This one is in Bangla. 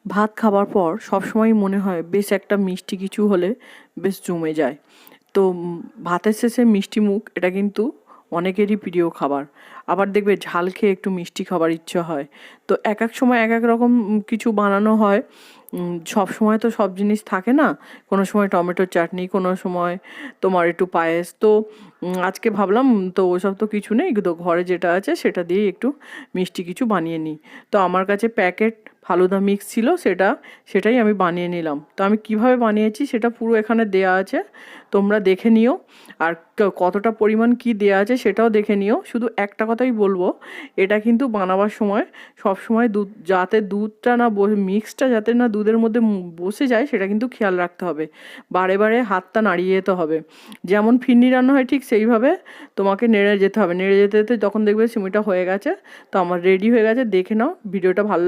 ভাত খাবার পর সবসময়ই মনে হয় বেশ একটা মিষ্টি কিছু হলে বেশ জমে যায়। তো ভাতের শেষে মিষ্টি মুখ এটা কিন্তু অনেকেরই প্রিয় খাবার। আবার দেখবে ঝাল খেয়ে একটু মিষ্টি খাবার ইচ্ছা হয়। তো এক এক সময় এক এক রকম কিছু বানানো হয়। সব সময় তো সব জিনিস থাকে না। কোনো সময় টমেটোর চাটনি, কোনো সময় তোমার একটু পায়েস। তো আজকে ভাবলাম তো ওসব তো কিছু নেই, তো ঘরে যেটা আছে সেটা দিয়েই একটু মিষ্টি কিছু বানিয়ে নিই। তো আমার কাছে প্যাকেট ফালুদা মিক্স ছিল, সেটাই আমি বানিয়ে নিলাম। তো আমি কিভাবে বানিয়েছি সেটা পুরো এখানে দেয়া আছে, তোমরা দেখে নিও। আর কতটা পরিমাণ কি দেয়া আছে সেটাও দেখে নিও। শুধু একটা কথাই বলবো, এটা কিন্তু বানাবার সময় সব সময় যাতে দুধটা না মিক্সটা যাতে না দুধের মধ্যে বসে যায় সেটা কিন্তু খেয়াল রাখতে হবে। বারে বারে হাতটা নাড়িয়ে যেতে হবে। যেমন ফিরনি রান্না হয় ঠিক সেইভাবে তোমাকে নেড়ে যেতে হবে। নেড়ে যেতে যেতে যখন দেখবে সিমিটা হয়ে গেছে, তো আমার রেডি হয়ে গেছে। দেখে নাও। ভিডিওটা ভালো